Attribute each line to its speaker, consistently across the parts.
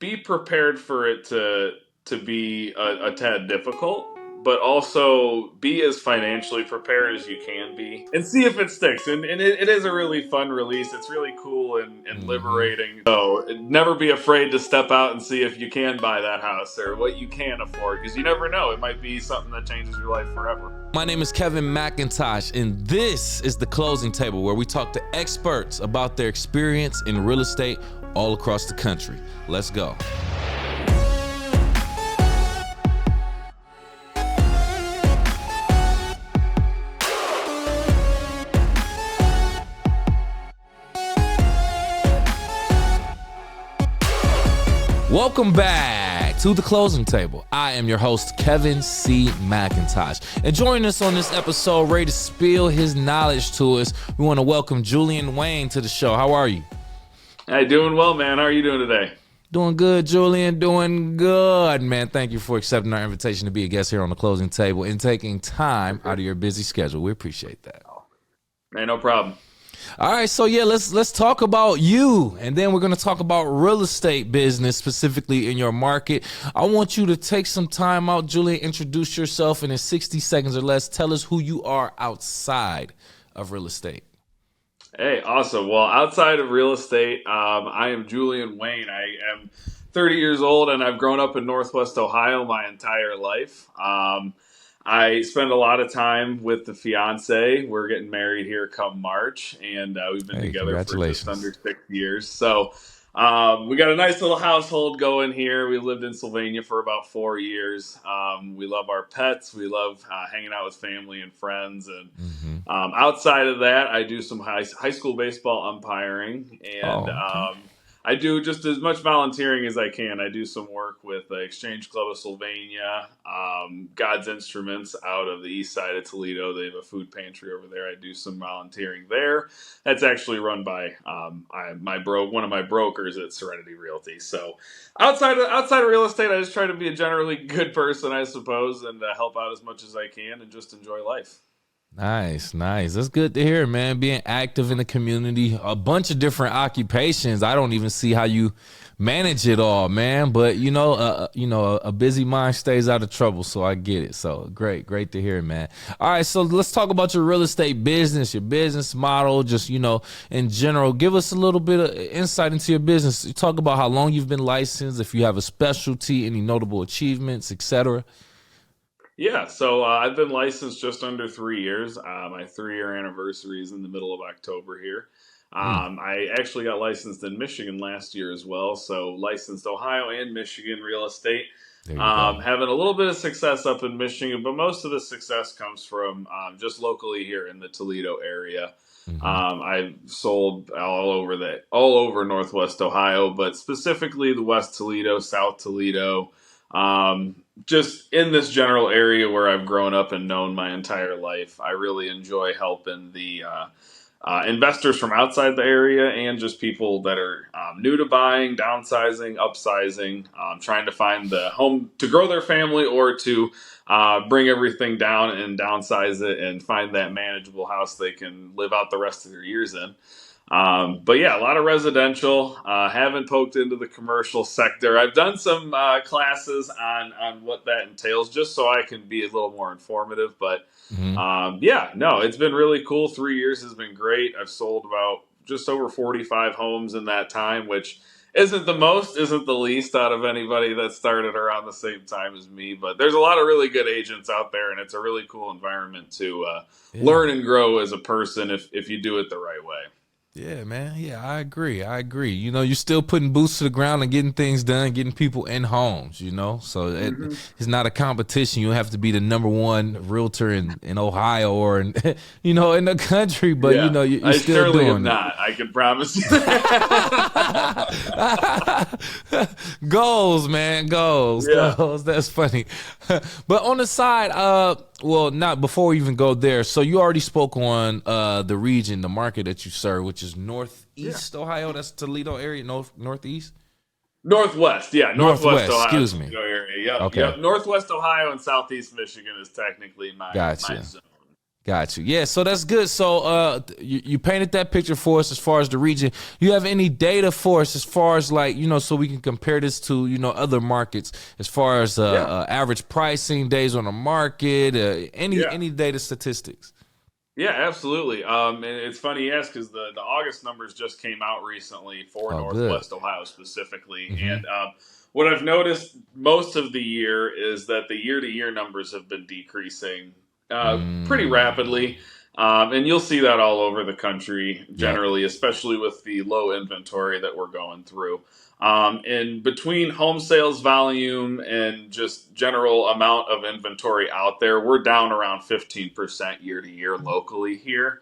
Speaker 1: be prepared for it to be a tad difficult, but also be as financially prepared as you can be and see if it sticks. And it is a really fun release. It's really cool and
Speaker 2: Mm-hmm.
Speaker 1: liberating. So never be afraid to step out and see if you can buy that house or what you can afford, because you never know. It might be something that changes your life forever.
Speaker 2: My name is Kevin McIntosh, and this is The Closing Table, where we talk to experts about their experience in real estate all across the country. Let's go. Welcome back to The Closing Table. I am your host, Kevin C. McIntosh. And joining us on this episode, ready to spill his knowledge to us, we want to welcome Julian Wayne to the show. How are you?
Speaker 1: Hey, doing well, man. How are you doing today?
Speaker 2: Doing good, Julian. Doing good, man. Thank you for accepting our invitation to be a guest here on The Closing Table and taking time out of your busy schedule. We appreciate that.
Speaker 1: Hey, no problem.
Speaker 2: All right, so yeah, let's talk about you, and then we're going to talk about real estate business, specifically in your market. I want you to take some time out, Julian, introduce yourself, and in 60 seconds or less, tell us who you are outside of real estate.
Speaker 1: Hey, awesome. Well, outside of real estate, I am Julian Wayne. I am 30 years old, and I've grown up in Northwest Ohio my entire life. I spend a lot of time with the fiance. We're getting married here come March, and we've been together for just under 6 years. So we got a nice little household going here. We lived in Sylvania for about 4 years. We love our pets. We love hanging out with family and friends. And outside of that, I do some high school baseball umpiring, and I do just as much volunteering as I can. I do some work with the Exchange Club of Sylvania, God's Instruments out of the east side of Toledo. They have a food pantry over there. I do some volunteering there. That's actually run by one of my brokers at Serenity Realty. So outside of real estate, I just try to be a generally good person, I suppose, and help out as much as I can and just enjoy life.
Speaker 2: Nice. That's good to hear, man. Being active in the community, a bunch of different occupations. I don't even see how you manage it all, man. But a busy mind stays out of trouble, so I get it. So great to hear, man. All right, so let's talk about your real estate business, your business model, just in general. Give us a little bit of insight into your business. Talk about how long you've been licensed, if you have a specialty, any notable achievements, etc.
Speaker 1: Yeah, so I've been licensed just under 3 years. My 3-year anniversary is in the middle of October here. I actually got licensed in Michigan last year as well, so licensed Ohio and Michigan real estate. Having a little bit of success up in Michigan, but most of the success comes from just locally here in the Toledo area. I've sold all over Northwest Ohio, but specifically the West Toledo, South Toledo. Just in this general area where I've grown up and known my entire life. I really enjoy helping the investors from outside the area and just people that are new to buying, downsizing, upsizing, trying to find the home to grow their family or to bring everything down and downsize it and find that manageable house they can live out the rest of their years in. But yeah, a lot of residential. Haven't poked into the commercial sector. I've done some classes on what that entails, just so I can be a little more informative. But it's been really cool. 3 years has been great. I've sold about just over 45 homes in that time, which isn't the least out of anybody that started around the same time as me. But there's a lot of really good agents out there, and it's a really cool environment to learn and grow as a person if you do it the right way.
Speaker 2: Yeah, man. Yeah, I agree. You're still putting boots to the ground and getting things done, getting people in homes, so it's not a competition. You don't have to be the number one realtor in Ohio or in the country, but you're still doing it. I am
Speaker 1: not. I can promise you.
Speaker 2: Goals, man. Goals. That's funny. But on the side, not before we even go there. So you already spoke on the region, the market that you serve, which is Northeast Ohio. That's Toledo area, Northeast?
Speaker 1: Northwest, yeah. Northwest Ohio.
Speaker 2: Excuse me.
Speaker 1: Area. Yep,
Speaker 2: okay.
Speaker 1: Yep. Northwest Ohio and Southeast Michigan is technically my zone.
Speaker 2: Got you. Yeah, so that's good. So you painted that picture for us as far as the region. You have any data for us as far as like, so we can compare this to, other markets as far as
Speaker 1: Yeah,
Speaker 2: average pricing, days on the market,
Speaker 1: yeah.
Speaker 2: any data statistics?
Speaker 1: Yeah, absolutely. And it's funny you ask because the August numbers just came out recently for
Speaker 2: Oh, good.
Speaker 1: Northwest Ohio specifically,
Speaker 2: Mm-hmm.
Speaker 1: and what I've noticed most of the year is that the year-to-year numbers have been decreasing pretty
Speaker 2: Mm.
Speaker 1: rapidly, and you'll see that all over the country
Speaker 2: Yep.
Speaker 1: generally, especially with the low inventory that we're going through. And between home sales volume and just general amount of inventory out there, we're down around 15% year to year locally here.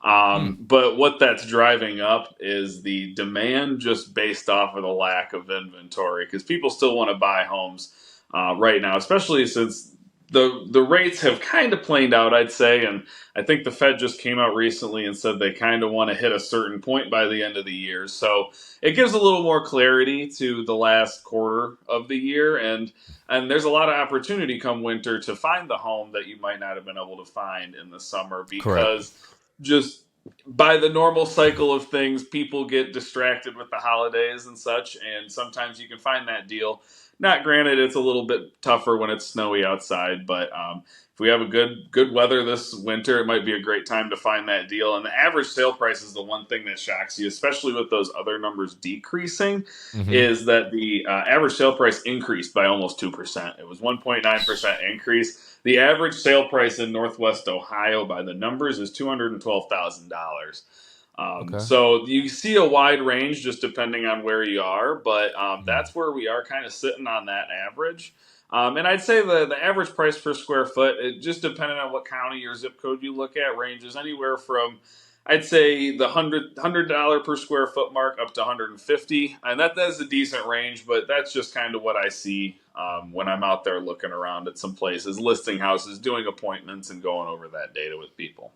Speaker 2: Mm.
Speaker 1: But what that's driving up is the demand just based off of the lack of inventory because people still want to buy homes right now, especially since the rates have kind of planed out, I'd say. And I think the Fed just came out recently and said they kind of want to hit a certain point by the end of the year. So it gives a little more clarity to the last quarter of the year, and there's a lot of opportunity come winter to find the home that you might not have been able to find in the summer
Speaker 2: Correct.
Speaker 1: because just by the normal cycle of things, people get distracted with the holidays and such, and sometimes you can find that deal. Not granted, it's a little bit tougher when it's snowy outside, but if we have a good weather this winter, it might be a great time to find that deal. And the average sale price is the one thing that shocks you, especially with those other numbers decreasing,
Speaker 2: Mm-hmm.
Speaker 1: is that the average sale price increased by almost 2%. It was 1.9% increase. The average sale price in Northwest Ohio by the numbers is $212,000.
Speaker 2: Okay.
Speaker 1: So you see a wide range just depending on where you are, but
Speaker 2: Mm.
Speaker 1: that's where we are kind of sitting on that average. And I'd say the average price per square foot, it just depending on what county or zip code you look at, ranges anywhere from I'd say the $100 per square foot mark up to 150, and that's a decent range. But that's just kind of what I see when I'm out there looking around at some places, listing houses, doing appointments, and going over that data with people.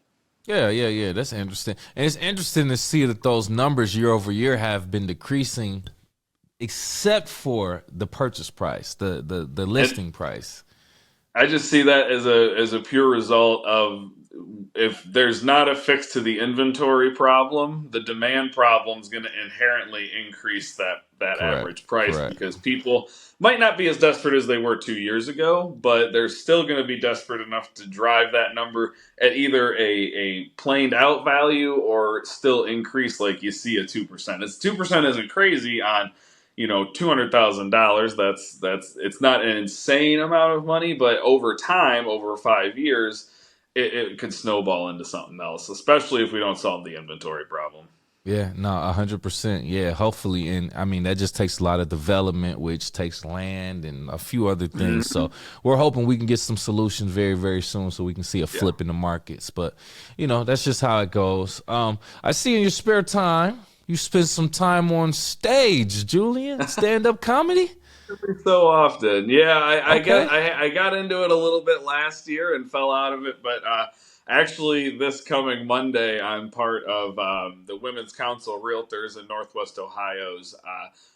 Speaker 2: Yeah, yeah, yeah. That's interesting. And it's interesting to see that those numbers year over year have been decreasing except for the purchase price, the
Speaker 1: And
Speaker 2: listing price.
Speaker 1: I just see that as a pure result of if there's not a fix to the inventory problem, the demand problem is going to inherently increase that
Speaker 2: Correct.
Speaker 1: average price
Speaker 2: Correct.
Speaker 1: because people might not be as desperate as they were 2 years ago, but they're still going to be desperate enough to drive that number at either a planed out value or still increase like you see at 2%. It's 2% isn't crazy on $200,000. That's it's not an insane amount of money, but over time, over 5 years, it could snowball into something else, especially if we don't solve the inventory problem.
Speaker 2: Yeah, no, 100%. Yeah, hopefully, and I mean that just takes a lot of development, which takes land and a few other things.
Speaker 1: Hmm.
Speaker 2: So we're hoping we can get some solutions very, very soon, so we can see a
Speaker 1: Yeah.
Speaker 2: flip in the markets. But that's just how it goes. I see in your spare time you spend some time on stage, Julian, stand up comedy.
Speaker 1: So often. Yeah,
Speaker 2: Okay.
Speaker 1: I got into it a little bit last year and fell out of it, but actually this coming Monday I'm part of the Women's Council Realtors in Northwest Ohio's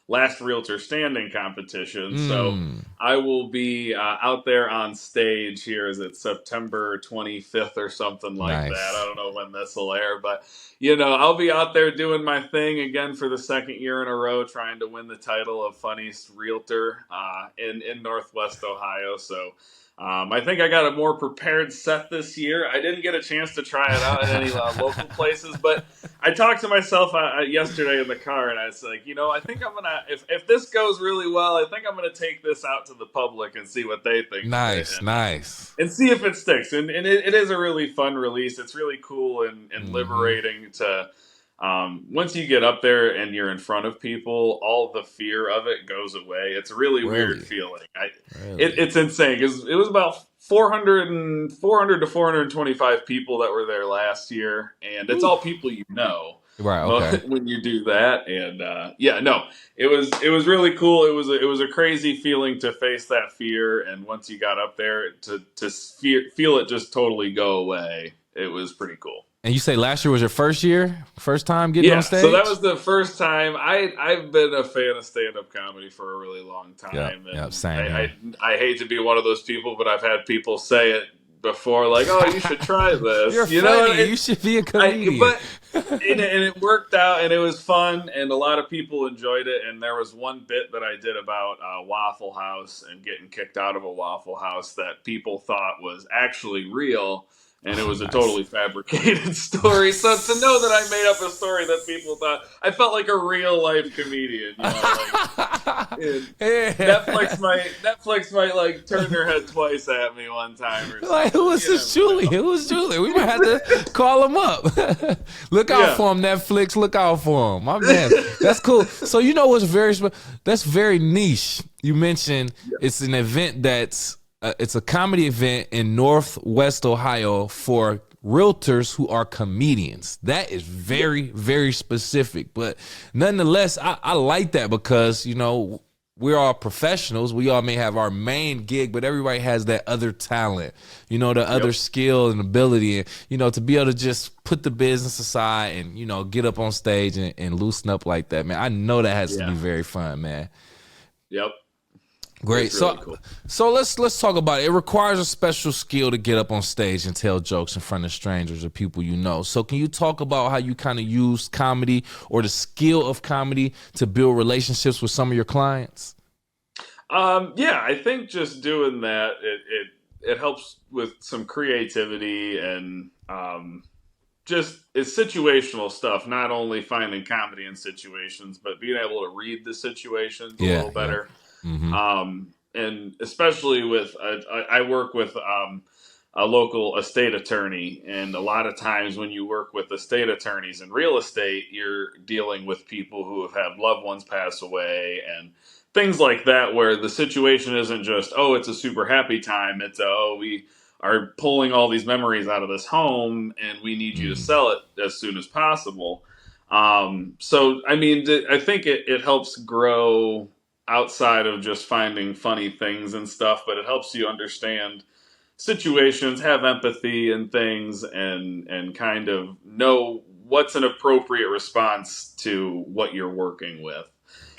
Speaker 1: Last Realtor Standing competition. So
Speaker 2: Mm,
Speaker 1: I will be out there on stage here. Is it September 25th or something like that? I
Speaker 2: nice.
Speaker 1: don't know when this will air, but I'll be out there doing my thing again for the second year in a row, trying to win the title of funniest realtor in Northwest Ohio. So I think I got a more prepared set this year. I didn't get a chance to try it out at any local places, but I talked to myself yesterday in the car, and I was like, I think I'm gonna if this goes really well, I think I'm gonna take this out to the public and see what they think of it,
Speaker 2: Nice, nice.
Speaker 1: and see if it sticks. And it is a really fun release. It's really cool and
Speaker 2: Hmm.
Speaker 1: liberating to once you get up there and you're in front of people, all the fear of it goes away. It's a really weird
Speaker 2: Really,
Speaker 1: feeling.
Speaker 2: really.
Speaker 1: It's insane because it was about 400 to 425 people that were there last year, and it's
Speaker 2: Whew.
Speaker 1: all people you know
Speaker 2: Right. Okay.
Speaker 1: when you do that. And yeah, no, it was really cool. It was a crazy feeling to face that fear, and once you got up there to feel it just totally go away, it was pretty cool.
Speaker 2: And you say last year was your first year, first time getting on
Speaker 1: Yeah, so that
Speaker 2: stage?
Speaker 1: was the first time. I've been a fan of stand up comedy for a really long
Speaker 2: Yep.
Speaker 1: time,
Speaker 2: Yep.
Speaker 1: and
Speaker 2: Same here.
Speaker 1: I hate to be one of those people, but I've had people say it before, like, oh, you should try
Speaker 2: You're
Speaker 1: this, you know.
Speaker 2: funny. You should be a
Speaker 1: I
Speaker 2: comedian.
Speaker 1: but and it worked out, and it was fun, and a lot of people enjoyed it. And there was one bit that I did about Waffle House and getting kicked out of a Waffle House that people thought was actually real, and it
Speaker 2: Oh,
Speaker 1: was a
Speaker 2: nice.
Speaker 1: totally fabricated story. So to know that I made up a story that people thought, I felt like a real life comedian, you know, like. And
Speaker 2: Yeah.
Speaker 1: Netflix might like turn their head twice at me one time or
Speaker 2: Like,
Speaker 1: something.
Speaker 2: who was
Speaker 1: You
Speaker 2: this
Speaker 1: never know.
Speaker 2: Julian? Who was Julian? We might have to call him up. Look out
Speaker 1: Yeah.
Speaker 2: for him, Netflix. Look out for him. My man. That's cool. So you know what's that's very niche. You mentioned it's an event it's a comedy event in Northwest Ohio for realtors who are comedians. That is
Speaker 1: Yeah.
Speaker 2: very, very specific. But nonetheless, I like that because, we're all professionals. We all may have our main gig, but everybody has that other talent, the other
Speaker 1: Yep.
Speaker 2: skill and ability. And, to be able to just put the business aside and, get up on stage and loosen up like that, man. I know that has to be
Speaker 1: Yeah.
Speaker 2: very fun, man.
Speaker 1: Yep.
Speaker 2: Great.
Speaker 1: It's
Speaker 2: So
Speaker 1: really cool.
Speaker 2: so let's talk about it. It requires a special skill to get up on stage and tell jokes in front of strangers or people you know. So can you talk about how you kind of use comedy or the skill of comedy to build relationships with some of your clients?
Speaker 1: Yeah, I think just doing that it helps with some creativity and just it's situational stuff. Not only finding comedy in situations, but being able to read the situations a
Speaker 2: Yeah,
Speaker 1: little
Speaker 2: yeah.
Speaker 1: better.
Speaker 2: Mm-hmm.
Speaker 1: And especially with I work with a local estate attorney, and a lot of times when you work with estate attorneys in real estate, you're dealing with people who have had loved ones pass away and things like that, where the situation isn't just oh it's a super happy time, it's oh we are pulling all these memories out of this home and we need you to
Speaker 2: Mm.
Speaker 1: sell it as soon as possible. So I mean I think it helps grow outside of just finding funny things and stuff, but it helps you understand situations, have empathy and things, and kind of know what's an appropriate response to what you're working with.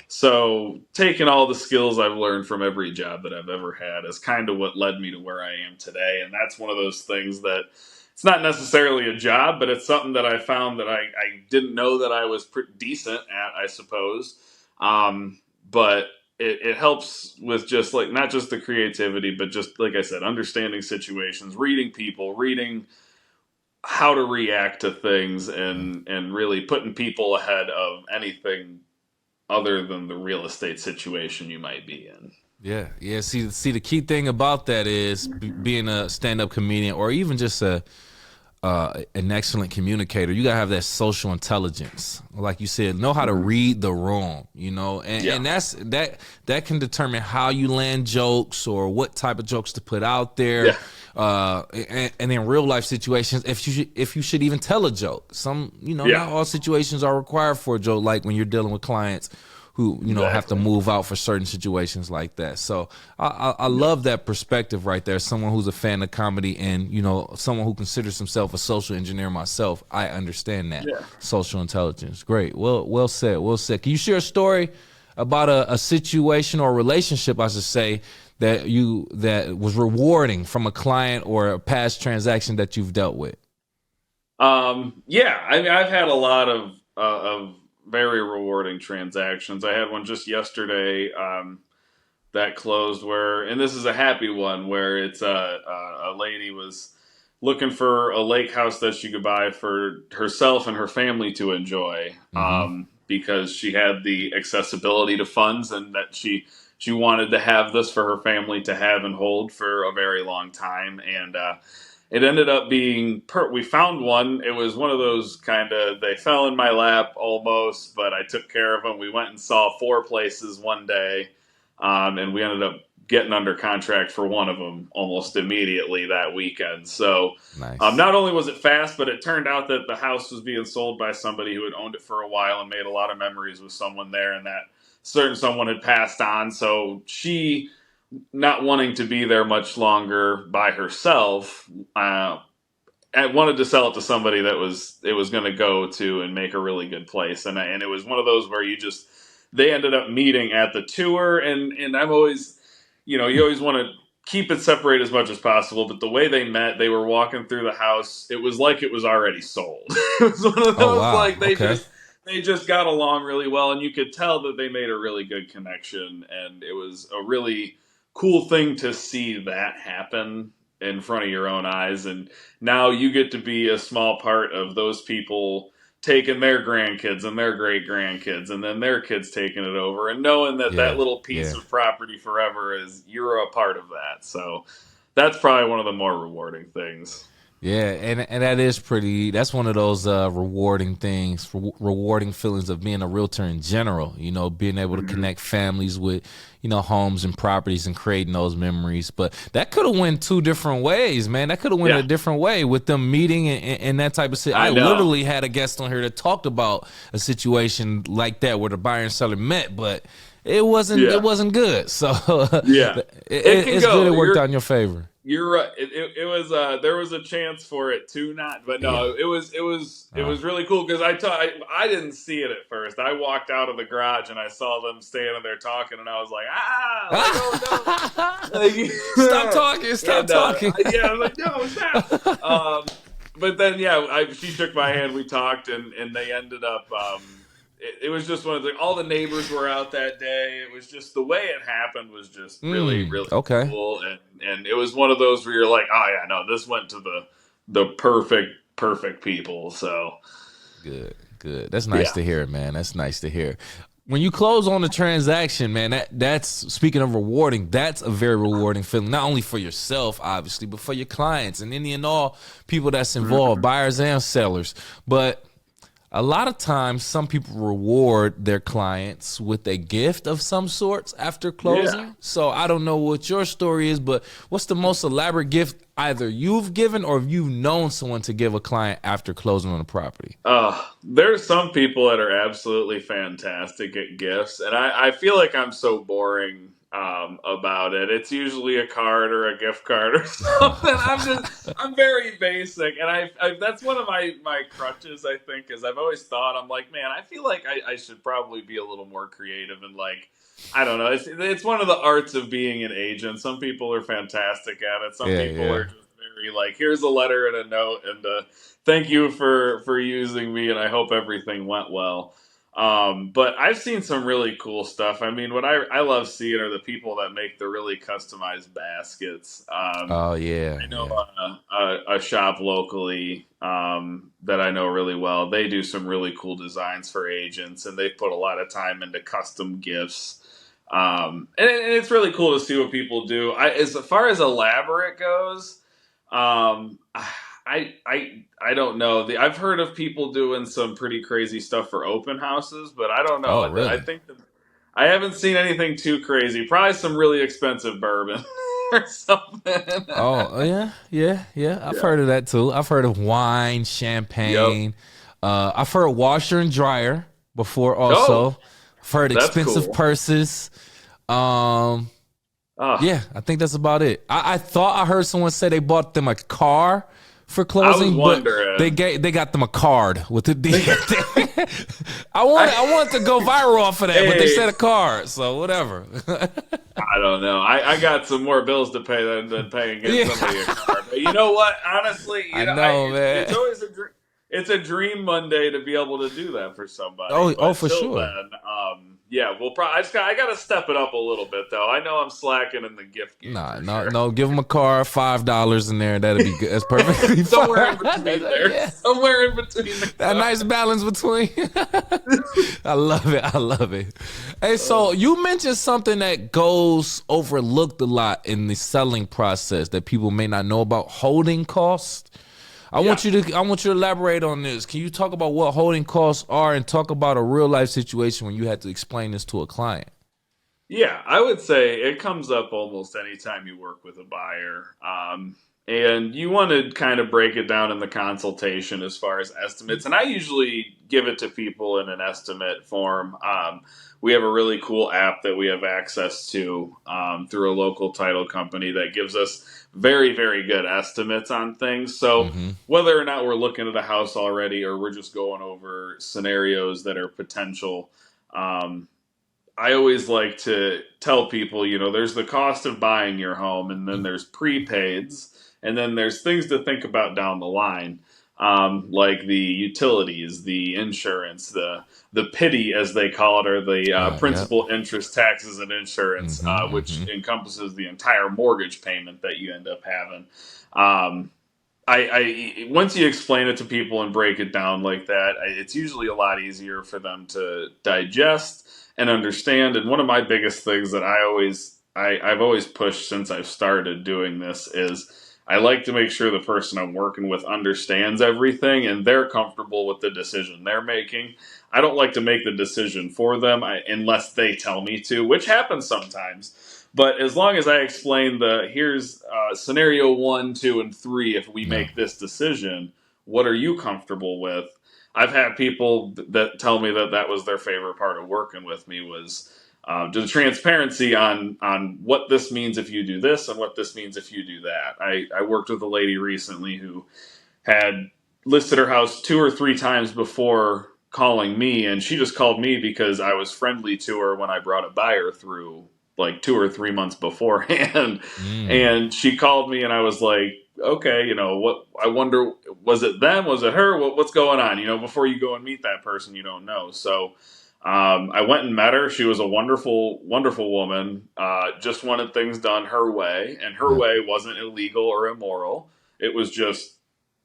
Speaker 1: So taking all the skills I've learned from every job that I've ever had is kind of what led me to where I am today. And that's one of those things that it's not necessarily a job, but it's something that I found that I didn't know that I was pretty decent at, I suppose. But it helps with just like not just the creativity, but just like I said, understanding situations, reading people, reading how to react to things, and really putting people ahead of anything other than the real estate situation you might be in.
Speaker 2: Yeah, yeah. See, the key thing about that is being a stand-up comedian, or even just an excellent communicator. You gotta have that social intelligence, like you said, know how to
Speaker 1: Mhm.
Speaker 2: read the room. And,
Speaker 1: Yeah,
Speaker 2: and that can determine how you land jokes or what type of jokes to put out there.
Speaker 1: yeah,
Speaker 2: And in real life situations, if you should even tell a joke.
Speaker 1: yeah,
Speaker 2: Not all situations are required for a joke. Like when you're dealing with clients who have to
Speaker 1: exactly.
Speaker 2: move out for certain situations like that. So I
Speaker 1: Yep.
Speaker 2: love that perspective right there. Someone who's a fan of comedy and someone who considers himself a social engineer myself. I understand that
Speaker 1: Yeah.
Speaker 2: social intelligence. Great. Well said. Well said. Can you share a story about a situation or relationship, I should say, that was rewarding from a client or a past transaction that you've dealt with?
Speaker 1: Yeah. I mean, I've had a lot of very rewarding transactions. I had one just yesterday that closed where, and this is a happy one where it's a lady was looking for a lake house that she could buy for herself and her family to enjoy,
Speaker 2: Mm-hmm.
Speaker 1: because she had the accessibility to funds and that she wanted to have this for her family to have and hold for a very long time. And it ended up being we found one. It was one of those kind of they fell in my lap almost, but I took care of them. We went and saw four places one day, and we ended up getting under contract for one of them almost immediately that weekend. So
Speaker 2: Nice.
Speaker 1: not only was it fast, but it turned out that the house was being sold by somebody who had owned it for a while and made a lot of memories with someone there, and that certain someone had passed on. So she, not wanting to be there much longer by herself, I wanted to sell it to somebody that it was going to go to and make a really good place, and it was one of those where you just they ended up meeting at the tour, and I'm always, you always want to. keep it separated as much as possible. But the way they met, they were walking through the house. It was like it was already sold. It was one of
Speaker 2: Oh
Speaker 1: those
Speaker 2: wow.
Speaker 1: like
Speaker 2: Okay.
Speaker 1: they just got along really well, and you could tell that they made a really good connection. And it was a really cool thing to see that happen in front of your own eyes. And now you get to be a small part of those people taking their grandkids and their great grandkids and then their kids taking it over and knowing that that
Speaker 2: Yeah.
Speaker 1: little piece
Speaker 2: Yeah.
Speaker 1: of property forever is you're a part of that. So that's probably one of the more rewarding things.
Speaker 2: Yeah, and that is pretty. That's one of those rewarding things, rewarding feelings of being a realtor in general. You know, being able to
Speaker 1: Hmm.
Speaker 2: connect families with, homes and properties and creating those memories. But that could have went two different ways, man. That could have went
Speaker 1: Yeah,
Speaker 2: a different way with them meeting and that type of shit. I
Speaker 1: I know.
Speaker 2: literally had a guest on here that talked about a situation like that where the buyer and seller met, but it wasn't
Speaker 1: Yeah,
Speaker 2: it wasn't good. So
Speaker 1: yeah. It can
Speaker 2: it's good
Speaker 1: go.
Speaker 2: it worked out in your favor.
Speaker 1: You're right. It was there was a chance for it to not, but
Speaker 2: Yeah.
Speaker 1: no, it
Speaker 2: Uh,
Speaker 1: was really cool because I didn't see it at first. I walked out of the garage and I saw them standing there talking, and I was like, like oh no, like,
Speaker 2: Stop talking. Stop
Speaker 1: and
Speaker 2: talking.
Speaker 1: yeah, I was like no, stop. But then yeah, she shook my hand. We talked, and they ended up. It was just one of the all the neighbors were out that day. It was just the way it happened was just really really
Speaker 2: Okay.
Speaker 1: cool, and it was one of those where you're like, oh yeah, no, this went to the perfect people. So
Speaker 2: Good. Good. That's nice
Speaker 1: yeah,
Speaker 2: to hear, man. That's nice to hear. When you close on the transaction, man, that's speaking of rewarding, that's a very rewarding feeling, not only for yourself, obviously, but for your clients and any and all people that's involved,
Speaker 1: hmm,
Speaker 2: buyers and sellers. But a lot of times, some people reward their clients with a gift of some sorts after
Speaker 1: yeah.
Speaker 2: closing. So I don't know what your story is, but what's the most elaborate gift either you've given or you've known someone to give a client after closing on a property?
Speaker 1: There's some people that are absolutely fantastic at gifts, and I feel like I'm so boring about it. It's usually a card or a gift card or something. I'm very basic, and that's one of my crutches. I think is I've always thought I'm like, man, I feel like I should probably be a little more creative and like. I don't know. It's one of the arts of being an agent. Some people are fantastic at it. Some
Speaker 2: Yeah,
Speaker 1: people are
Speaker 2: yeah.
Speaker 1: just very like, here's a letter and a note and thank you for using me, and I hope everything went well. But I've seen some really cool stuff. I mean, what I love seeing are the people that make the really customized baskets.
Speaker 2: Oh yeah,
Speaker 1: I know
Speaker 2: yeah.
Speaker 1: a shop locally that I know really well. They do some really cool designs for agents, and they've put a lot of time into custom gifts. And it's really cool to see what people do. As far as elaborate goes, um, I don't know. I've heard of people doing some pretty crazy stuff for open houses, but I don't know.
Speaker 2: Oh
Speaker 1: I
Speaker 2: really?
Speaker 1: think that I haven't seen anything too crazy. Probably some really expensive bourbon or something.
Speaker 2: Oh yeah, yeah, yeah. I've
Speaker 1: Yeah.
Speaker 2: heard of that too. I've heard of wine,
Speaker 1: Yep.
Speaker 2: champagne. I've heard washer and dryer before.
Speaker 1: Oh,
Speaker 2: Also, I've heard
Speaker 1: that's
Speaker 2: expensive
Speaker 1: cool.
Speaker 2: purses. Um,
Speaker 1: Ah,
Speaker 2: yeah, I think that's about it. I thought I heard someone say they bought them a car for
Speaker 1: I was
Speaker 2: closing, but
Speaker 1: wondering.
Speaker 2: they got them a card with the D.
Speaker 1: I,
Speaker 2: I wanted to go viral off of that, but they
Speaker 1: hey,
Speaker 2: said a card, so whatever.
Speaker 1: I don't know. I got some more bills to pay than paying getting somebody a
Speaker 2: Yeah,
Speaker 1: car. But you know what? Honestly,
Speaker 2: I know,
Speaker 1: it's
Speaker 2: man.
Speaker 1: always it's a dream Monday to be able to do that for somebody.
Speaker 2: Oh,
Speaker 1: But
Speaker 2: for
Speaker 1: till
Speaker 2: sure.
Speaker 1: then, yeah, we'll probably I got to step it up a little bit though. I know I'm slacking in the gift game
Speaker 2: Nah,
Speaker 1: for
Speaker 2: no,
Speaker 1: sure.
Speaker 2: no. Give them a car, $5 in there. That'll be good. That's perfectly
Speaker 1: Somewhere
Speaker 2: fine.
Speaker 1: in between there.
Speaker 2: Yeah,
Speaker 1: Somewhere in between the
Speaker 2: that nice
Speaker 1: cars.
Speaker 2: balance between. I love it. I love it. Hey, so you mentioned something that goes overlooked a lot in the selling process that people may not know about: holding costs.
Speaker 1: Yeah.
Speaker 2: I want you to elaborate on this. Can you talk about what holding costs are and talk about a real life situation when you had to explain this to a client?
Speaker 1: Yeah, I would say it comes up almost anytime you work with a buyer. And you want to kind of break it down in the consultation as far as estimates. And I usually give it to people in an estimate form. We have a really cool app that we have access to through a local title company that gives us very, very good estimates on things. So
Speaker 2: Mm-hmm.
Speaker 1: whether or not we're looking at a house already or we're just going over scenarios that are potential. Um, I always like to tell people, there's the cost of buying your home, and then there's prepaids, and then there's things to think about down the line, like the utilities, the insurance, the pity, as they call it, or the
Speaker 2: Yep.
Speaker 1: principal, interest, taxes, and insurance, which
Speaker 2: Mm-hmm.
Speaker 1: encompasses the entire mortgage payment that you end up having. Um, once you explain it to people and break it down like that, it's usually a lot easier for them to digest and understand. And one of my biggest things that I've always pushed since I've started doing this is I like to make sure the person I'm working with understands everything and they're comfortable with the decision they're making. I don't like to make the decision for them unless they tell me to, which happens sometimes. But as long as I explain here's scenario 1, 2, and 3, if we
Speaker 2: Yeah.
Speaker 1: make this decision, what are you comfortable with? I've had people that tell me that that was their favorite part of working with me was the transparency on what this means if you do this and what this means if you do that. I worked with a lady recently who had listed her house 2 or 3 times before calling me, and she just called me because I was friendly to her when I brought a buyer through like 2 or 3 months beforehand.
Speaker 2: Mm.
Speaker 1: And she called me, and I was like, okay, what? I wonder, was it them? Was it her? What's going on? Before you go and meet that person, you don't know. So I went and met her. She was a wonderful, wonderful woman. Just wanted things done her way, and her
Speaker 2: Yep.
Speaker 1: way wasn't illegal or immoral. It was just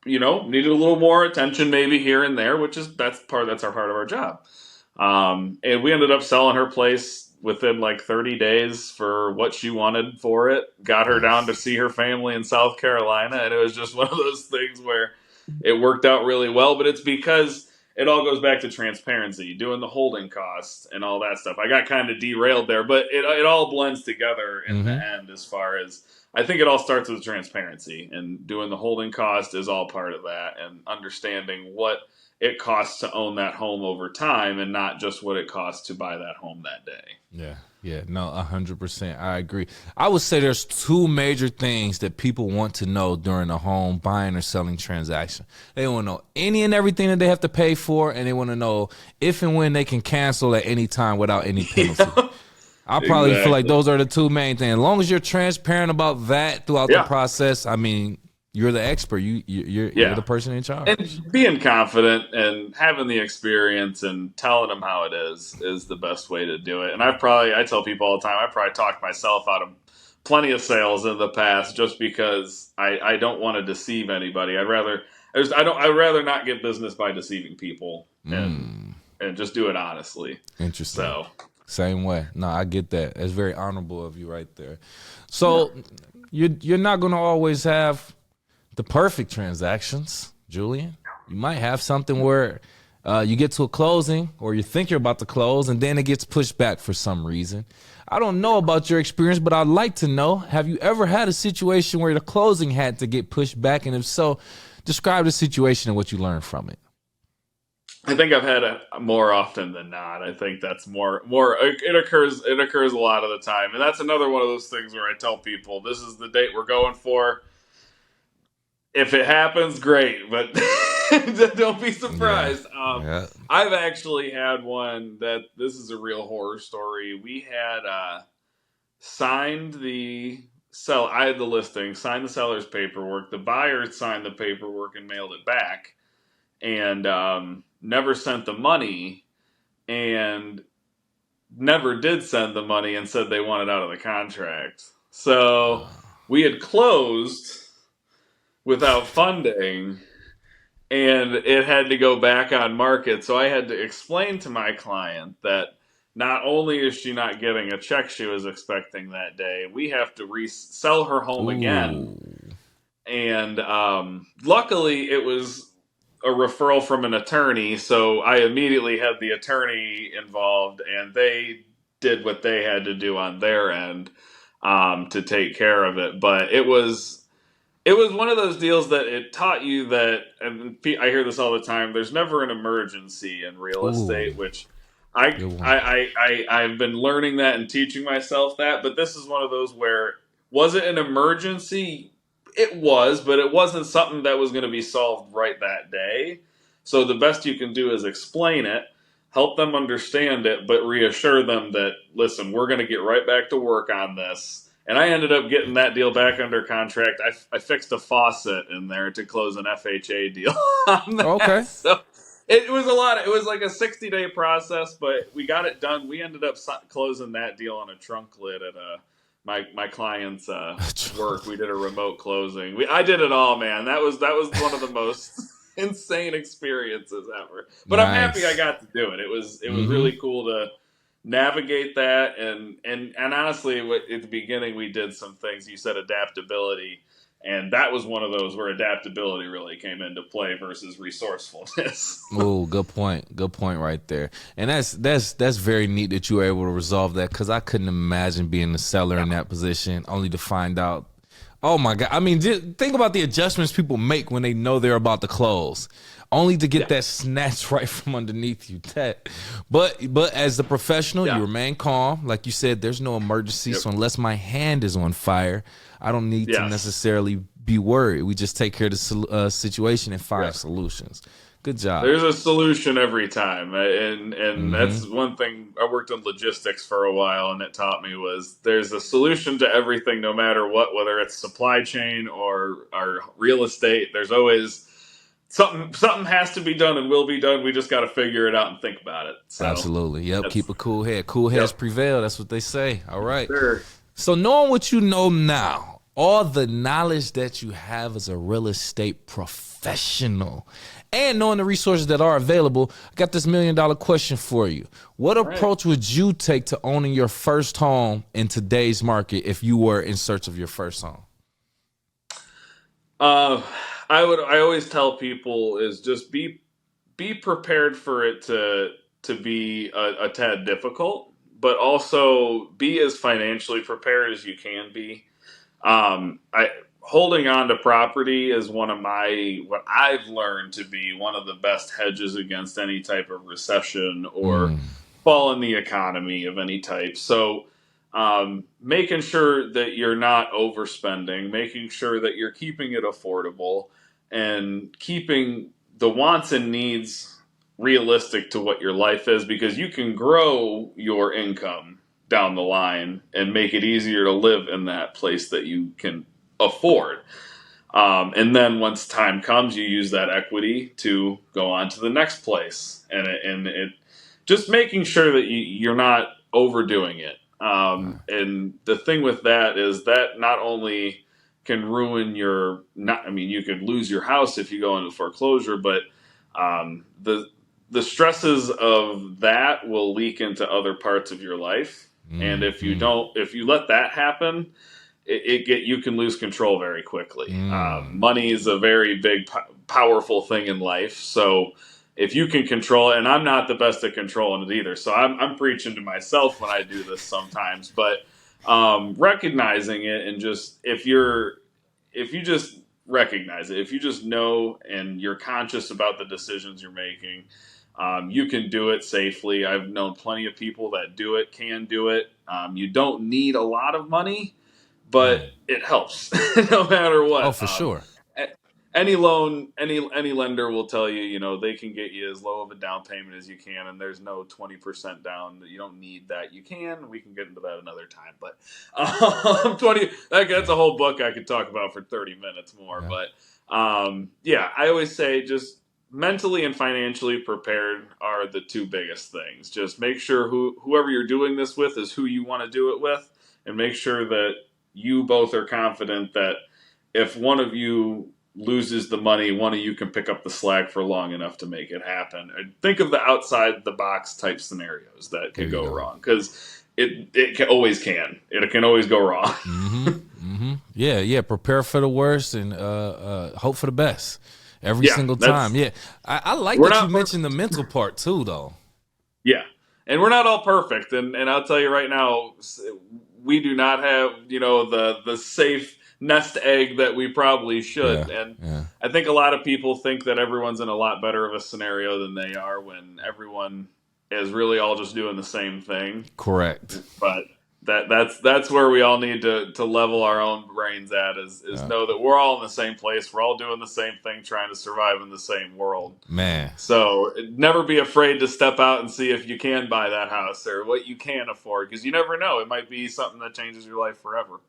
Speaker 1: needed a little more attention maybe here and there, which is that's our part of our job. And we ended up selling her place within like 30 days for what she wanted for it. Got her down to
Speaker 2: Nice.
Speaker 1: see her family in South Carolina, and it was just one of those things where it worked out really well. But it's because it all goes back to transparency, doing the holding costs and all that stuff. I got kind of derailed there, but it all blends together in the
Speaker 2: Mm-hmm.
Speaker 1: end as far as I think it all starts with transparency, and doing the holding cost is all part of that, and understanding what it costs to own that home over time and not just what it costs to buy that home that day.
Speaker 2: Yeah, yeah, no, 100%. I agree. I would say there's two major things that people want to know during a home buying or selling transaction. They want to know any and everything that they have to pay for, and they want to know if and when they can cancel at any time without any penalty.
Speaker 1: Yeah,
Speaker 2: I probably feel like
Speaker 1: exactly.
Speaker 2: those are the two main things. As long as you're transparent about that throughout the
Speaker 1: Yeah,
Speaker 2: process, I mean, you're the expert. You're
Speaker 1: yeah.
Speaker 2: the person in charge.
Speaker 1: And being confident and having the experience and telling them how it is the best way to do it. And I tell people all the time, I probably talked myself out of plenty of sales in the past just because I don't want to deceive anybody. I'd rather not get business by deceiving people
Speaker 2: Mm,
Speaker 1: and just do it honestly.
Speaker 2: interesting.
Speaker 1: So
Speaker 2: Same way. No, I get that. It's very honorable of you right there.
Speaker 1: yeah.
Speaker 2: So you're not gonna always have the perfect transactions, Julian. You might have something where you get to a closing or you think you're about to close and then it gets pushed back for some reason. I don't know about your experience, but I'd like to know, have you ever had a situation where the closing had to get pushed back? And if so, describe the situation and what you learned from it.
Speaker 1: I think I've had it more often than not. I think that's more it occurs a lot of the time. And that's another one of those things where I tell people this is the date we're going for. If it happens, great, but don't be
Speaker 2: Yeah.
Speaker 1: surprised.
Speaker 2: Yeah.
Speaker 1: I've actually had one that this is a real horror story. We had signed the sell. I had the listing, signed the seller's paperwork. The buyer signed the paperwork and mailed it back, and never sent the money, and never did send the money, and said they wanted out of the contract. So we had closed without funding, and it had to go back on market. So I had to explain to my client that not only is she not getting a check she was expecting that day, we have to resell her home again.
Speaker 2: Ooh.
Speaker 1: And luckily, it was a referral from an attorney, so I immediately had the attorney involved, and they did what they had to do on their end to take care of it. But it was one of those deals that it taught you that, and I hear this all the time. There's never an emergency in real
Speaker 2: Ooh.
Speaker 1: estate, which I
Speaker 2: Good one.
Speaker 1: I've been learning that and teaching myself that. But this is one of those where was it an emergency? It was, but it wasn't something that was going to be solved right that day. So the best you can do is explain it. help them understand it, but reassure them that, listen, we're going to get right back to work on this. And I ended up getting that deal back under contract. I fixed a faucet in there to close an FHA deal on that.
Speaker 2: Okay.
Speaker 1: So it was a lot. It was like a 60-day process, but we got it done. We ended up closing that deal on a trunk lid at my client's work. We did a remote closing. I did it all, man. That was one of the most insane experiences ever. But I'm happy I
Speaker 2: Nice.
Speaker 1: got to do it. It was
Speaker 2: Mm-hmm.
Speaker 1: really cool to navigate that, and honestly, at the beginning we did some things. You said adaptability, and that was one of those where adaptability really came into play versus resourcefulness.
Speaker 2: Oh, good point. Good point right there. And that's very neat that you were able to resolve that, because I couldn't imagine being the seller
Speaker 1: Yeah.
Speaker 2: in that position only to find out. Oh my God. I mean, think about the adjustments people make when they know they're about to close, only to get
Speaker 1: Yeah.
Speaker 2: that snatched right from underneath you. But as the professional, you
Speaker 1: Yeah.
Speaker 2: remain calm. Like you said, there's no emergency.
Speaker 1: Yep.
Speaker 2: So unless my hand is on fire, I don't need to
Speaker 1: Yes.
Speaker 2: necessarily be worried. We just take care of the situation and find
Speaker 1: Yeah.
Speaker 2: solutions. Good job.
Speaker 1: There's a solution every time, and
Speaker 2: Mm-hmm.
Speaker 1: that's one thing. I worked in logistics for a while, and it taught me was there's a solution to everything, no matter what, whether it's supply chain or real estate. There's always something has to be done and will be done. We just got to figure it out and think about it. So
Speaker 2: Absolutely. Yep.
Speaker 1: that's
Speaker 2: Keep a cool head. Cool heads
Speaker 1: yep,
Speaker 2: prevail. That's what they say. All right.
Speaker 1: sure.
Speaker 2: So knowing what you know now, all the knowledge that you have as a real estate professional, and knowing the resources that are available, I got this $1 million question for you. What
Speaker 1: All right.
Speaker 2: approach would you take to owning your first home in today's market if you were in search of your first home?
Speaker 1: Uh, I always tell people is just be prepared for it to be a tad difficult, but also be as financially prepared as you can be. I Holding on to property is one of my what I've learned to be one of the best hedges against any type of recession or
Speaker 2: Mm,
Speaker 1: fall in the economy of any type. So, making sure that you're not overspending, making sure that you're keeping it affordable, and keeping the wants and needs realistic to what your life is, because you can grow your income down the line and make it easier to live in that place that you can afford. And then once time comes, you use that equity to go on to the next place, and it just making sure that you're not overdoing it.
Speaker 2: right.
Speaker 1: And the thing with that is that not only can ruin your not I mean you could lose your house if you go into foreclosure, but the stresses of that will leak into other parts of your life. And
Speaker 2: Mm,
Speaker 1: if you
Speaker 2: mm,
Speaker 1: don't, if you let that happen, you can lose control very quickly.
Speaker 2: mm.
Speaker 1: Money is a very big, powerful thing in life. So if you can control it, and I'm not the best at controlling it either, so I'm preaching to myself when I do this sometimes. But recognizing it, and just if you just recognize it, if you just know and you're conscious about the decisions you're making, you can do it safely. I've known plenty of people that do it, can do it. You don't need a lot of money, but
Speaker 2: Mm.
Speaker 1: it helps no matter
Speaker 2: Oh,
Speaker 1: what.
Speaker 2: for sure.
Speaker 1: Any loan, any lender will tell you, they can get you as low of a down payment as you can, and there's no 20% down. You don't need that. You can. We can get into that another time, but 20. That's a whole book I could talk about for 30 minutes more.
Speaker 2: Yeah.
Speaker 1: But yeah, I always say just mentally and financially prepared are the two biggest things. Just make sure whoever you're doing this with is who you want to do it with, and make sure that you both are confident that if one of you loses the money, one of you can pick up the slack for long enough to make it happen. And think of the outside the box type scenarios that
Speaker 2: There
Speaker 1: could
Speaker 2: you
Speaker 1: go
Speaker 2: go.
Speaker 1: wrong, because always can. It can always go wrong.
Speaker 2: Mm-hmm. Mm-hmm. Yeah, yeah. Prepare for the worst and hope for the best every
Speaker 1: Yeah,
Speaker 2: single time.
Speaker 1: that's
Speaker 2: Yeah. I like
Speaker 1: we're
Speaker 2: that you
Speaker 1: not
Speaker 2: mentioned the
Speaker 1: perfect.
Speaker 2: mental part too, though.
Speaker 1: Yeah, and we're not all perfect. And I'll tell you right now, we do not have the safe nest egg that we probably
Speaker 2: Yeah.
Speaker 1: should. And
Speaker 2: Yeah.
Speaker 1: I think a lot of people think that everyone's in a lot better of a scenario than they are, when everyone is really all just doing the same thing.
Speaker 2: Correct.
Speaker 1: But That's where we all need to level our own brains at is know that we're all in the same place. We're all doing the same thing, trying to survive in the same world.
Speaker 2: Man,
Speaker 1: So never be afraid to step out and see if you can buy that house or what you can afford, because you never know. It might be something that changes your life forever.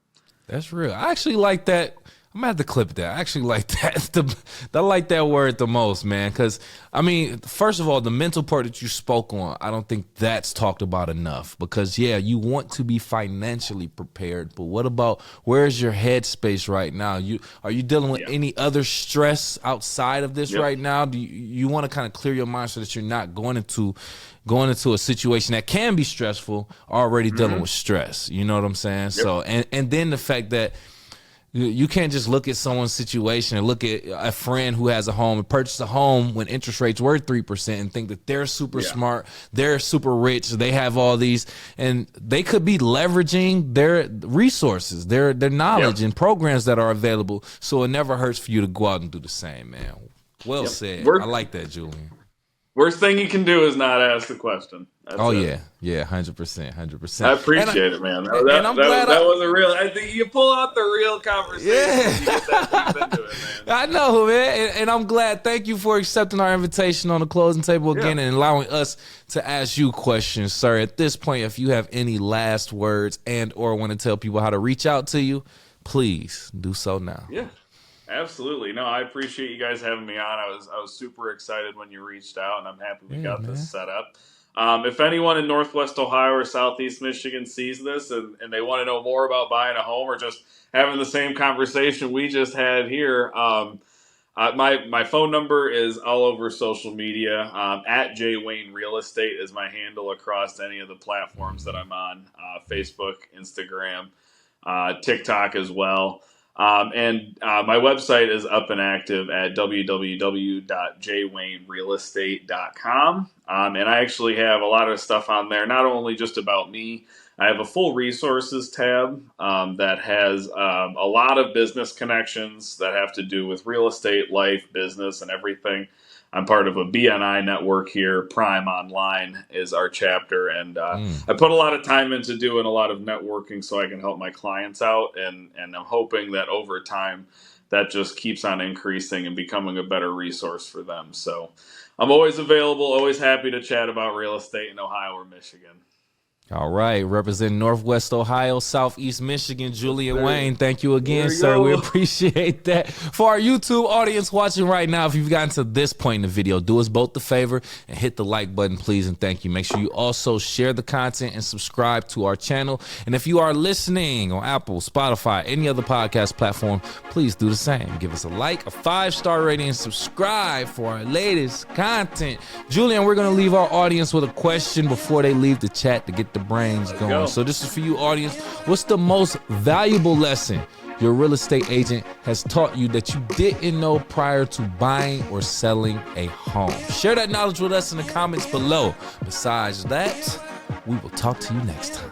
Speaker 2: that's real. I actually like that. I'm gonna have to clip that. I actually like that. I like that word the most, man. Because I mean, first of all, the mental part that you spoke on, I don't think that's talked about enough. Because yeah, you want to be financially prepared, but what about where's your headspace right now? Are you dealing with any other stress outside of this right now? Do you want to kind of clear your mind so that you're not going into a situation that can be stressful, already dealing with stress? You know what I'm saying? So and then the fact that you can't just look at someone's situation and look at a friend who has a home and purchased a home when interest rates were 3% and think that they're super smart, they're super rich, they have all these, and they could be leveraging their resources, their knowledge and programs that are available. So it never hurts for you to go out and do the same, man. Well said. I like that, Julian.
Speaker 1: Worst thing you can do is not ask the question. That's it.
Speaker 2: Yeah, 100%.
Speaker 1: I appreciate it, man. That was a real. I think you pull out the real conversation. You get that deep into it, man.
Speaker 2: I know, man, and I'm glad. Thank you for accepting our invitation on the closing table again and allowing us to ask you questions, sir. At this point, if you have any last words and/or want to tell people how to reach out to you, please do so now.
Speaker 1: Yeah. Absolutely. No, I appreciate you guys having me on. I was super excited when you reached out, and I'm happy we got this set up. If anyone in Northwest Ohio or Southeast Michigan sees this and they want to know more about buying a home or just having the same conversation we just had here, my phone number is all over social media. At J Wayne Real Estate is my handle across any of the platforms that I'm on, Facebook, Instagram, TikTok as well. And my website is up and active at www.jwaynerealestate.com. And I actually have a lot of stuff on there, not only just about me. I have a full resources tab that has a lot of business connections that have to do with real estate, life, business, and everything. I'm part of a BNI network here. Prime Online is our chapter, and I put a lot of time into doing a lot of networking so I can help my clients out, and I'm hoping that over time that just keeps on increasing and becoming a better resource for them. So I'm always available, always happy to chat about real estate in Ohio or Michigan.
Speaker 2: All right, representing Northwest Ohio, Southeast Michigan, Julian Wayne. Thank you again, sir. We appreciate that. For our YouTube audience watching right now, if you've gotten to this point in the video, do us both the favor and hit the like button, please, and thank you. Make sure you also share the content and subscribe to our channel. And if you are listening on Apple, Spotify, any other podcast platform, please do the same. Give us a like, a 5-star rating, and subscribe for our latest content. Julian, we're going to leave our audience with a question before they leave the chat to get the brains going. So this is for you, audience. What's the most valuable lesson your real estate agent has taught you that you didn't know prior to buying or selling a home? Share that knowledge with us in the comments below. Besides that, we will talk to you next time.